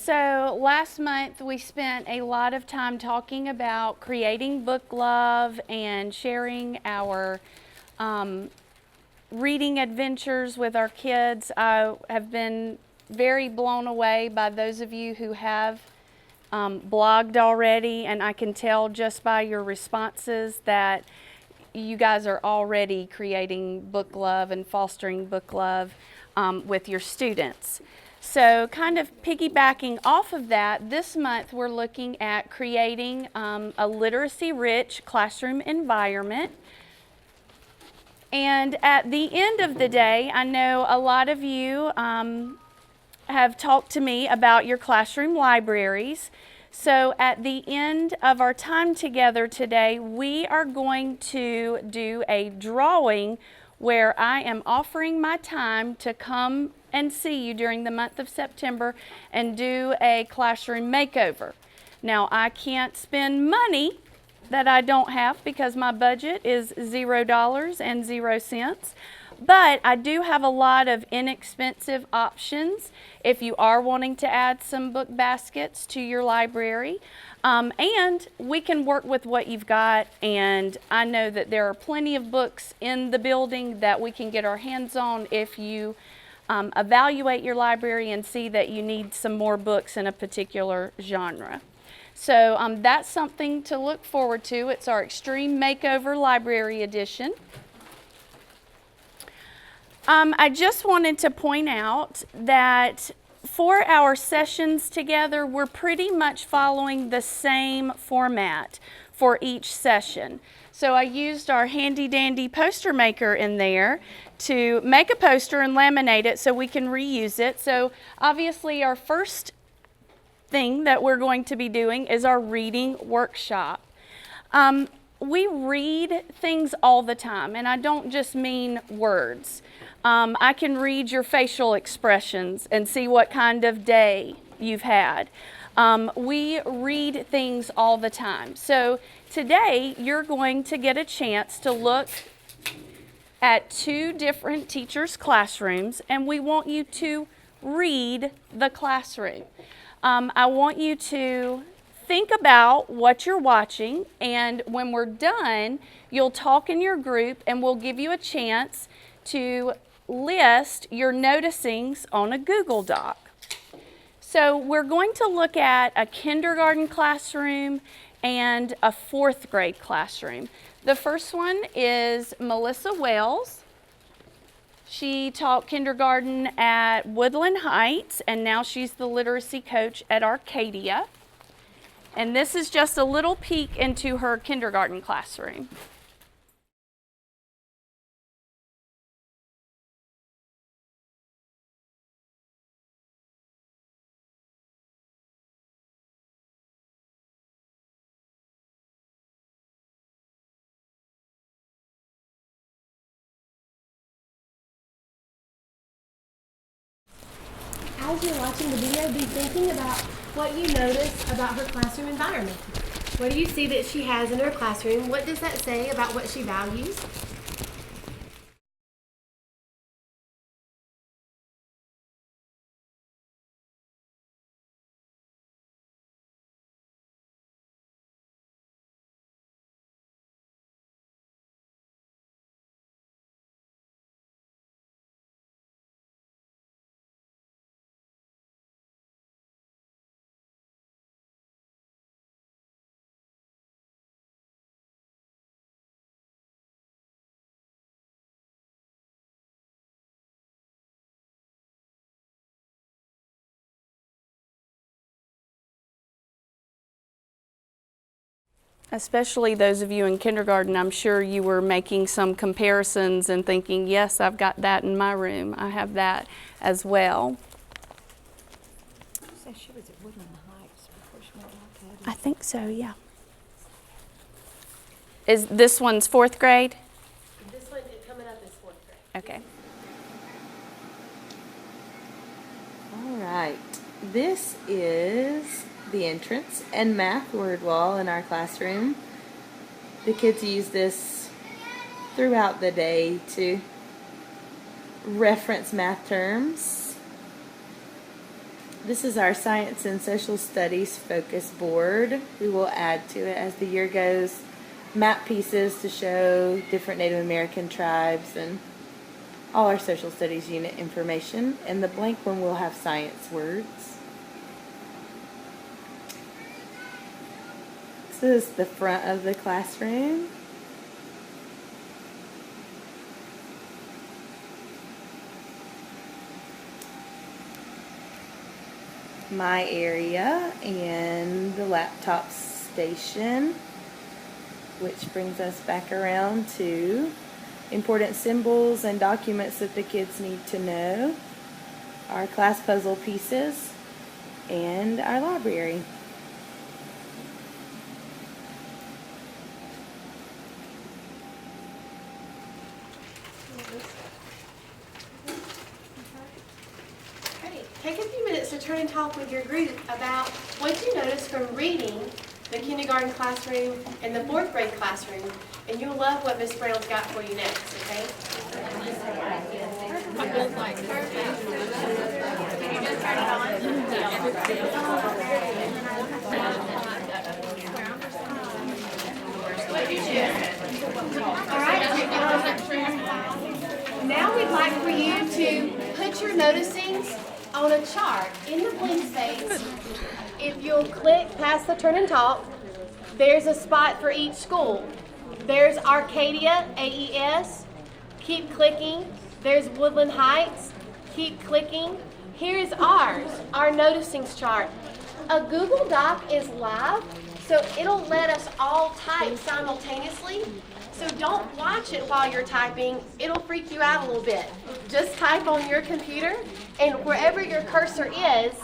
So last month we spent a lot of time talking about creating book love and sharing our reading adventures with our kids. I have been very blown away by those of you who have blogged already, and I can tell just by your responses that you guys are already creating book love and fostering book love with your students. So kind of piggybacking off of that, this month we're looking at creating a literacy-rich classroom environment. And at the end of the day, I know a lot of you have talked to me about your classroom libraries. So at the end of our time together today, we are going to do a drawing where I am offering my time to come and see you during the month of September and do a classroom makeover. Now, I can't spend money that I don't have because my budget is $0 but I do have a lot of inexpensive options if you are wanting to add some book baskets to your library. And we can work with what you've got, and I know that there are plenty of books in the building that we can get our hands on if you evaluate your library and see that you need some more books in a particular genre. So that's something to look forward to. It's our Extreme Makeover Library Edition. I just wanted to point out that for our sessions together, we're pretty much following the same format for each session. So I used our handy dandy poster maker in there to make a poster and laminate it so we can reuse it. So obviously our first thing that we're going to be doing is our reading workshop. We read things all the time, and I don't just mean words. I can read your facial expressions and see what kind of day you've had. We read things all the time. So today you're going to get a chance to look at two different teachers' classrooms, and we want you to read the classroom. I want you to think about what you're watching, and when we're done, you'll talk in your group and we'll give you a chance to list your noticings on a Google Doc. So we're going to look at a kindergarten classroom and a fourth grade classroom. The first one is Melissa Wells. She taught kindergarten at Woodland Heights, and now she's the literacy coach at Arcadia. And this is just a little peek into her kindergarten classroom. As you're watching the video, be thinking about what you notice about her classroom environment. What do you see that she has in her classroom? What does that say about what she values? Especially those of you in kindergarten, I'm sure you were making some comparisons and thinking, yes, I've got that in my room. I have that as well. You said she was at Woodland Heights before she went to Arcadia. I think so, yeah. Is this one's fourth grade? This one coming up is fourth grade. Okay. All right, this is the entrance and math word wall in our classroom. The kids use this throughout the day to reference math terms. This is our Science and Social Studies focus board. We will add to it as the year goes map pieces to show different Native American tribes and all our social studies unit information. And the blank one will have science words. This is the front of the classroom. My area and the laptop station, which brings us back around to important symbols and documents that the kids need to know, our class puzzle pieces, and our library. Take a few minutes to turn and talk with your group about what you noticed from reading the kindergarten classroom and the 4th grade classroom, and you'll love what Miss Brown's got for you next, okay? All right. Now we'd like for you to put your noticings on a chart in the blank space. If you'll click past the turn and talk, there's a spot for each school. There's Arcadia, AES. Keep clicking. There's Woodland Heights. Keep clicking. Here's ours, our noticings chart. A Google Doc is live, so it'll let us all type simultaneously. So don't watch it while you're typing. It'll freak you out a little bit. Just type on your computer, and wherever your cursor is,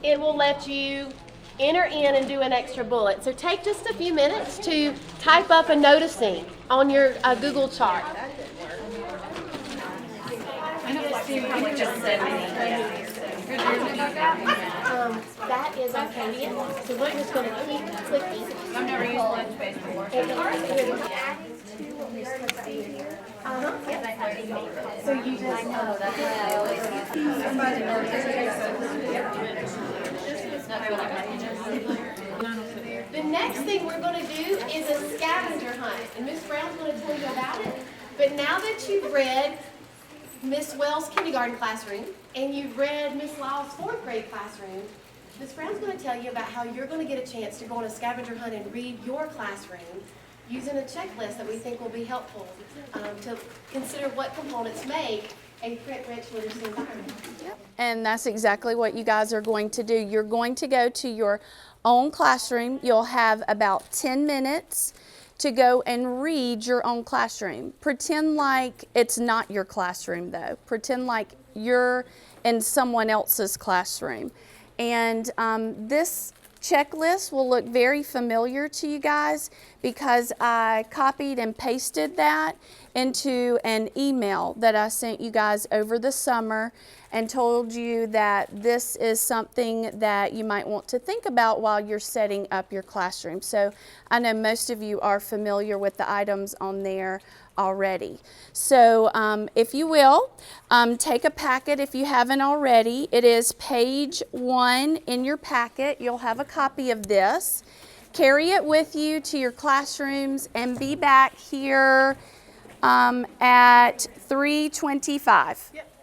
it will let you enter in and do an extra bullet. So take just a few minutes to type up a noticing on your Google chart. That is Arcadia. So we're just going to keep clicking. I've never used Lunchbase before. So you just The next thing we're going to do is a scavenger hunt, and Miss Brown's going to tell you about it. But now that you've read Miss Wells' kindergarten classroom and you've read Miss Lyle's 4th grade classroom, Miss Brown's going to tell you about how you're going to get a chance to go on a scavenger hunt and read your classroom using a checklist that we think will be helpful to consider what components make a print-rich literacy environment. And that's exactly what you guys are going to do. You're going to go to your own classroom. You'll have about 10 minutes to go and read your own classroom. Pretend like it's not your classroom though. Pretend like you're in someone else's classroom. And this checklist will look very familiar to you guys because I copied and pasted that into an email that I sent you guys over the summer and told you that this is something that you might want to think about while you're setting up your classroom. So I know most of you are familiar with the items on there already. So if you will, take a packet if you haven't already. It is page 1 in your packet. You'll have a copy of this. Carry it with you to your classrooms and be back here at 3:25. Yep.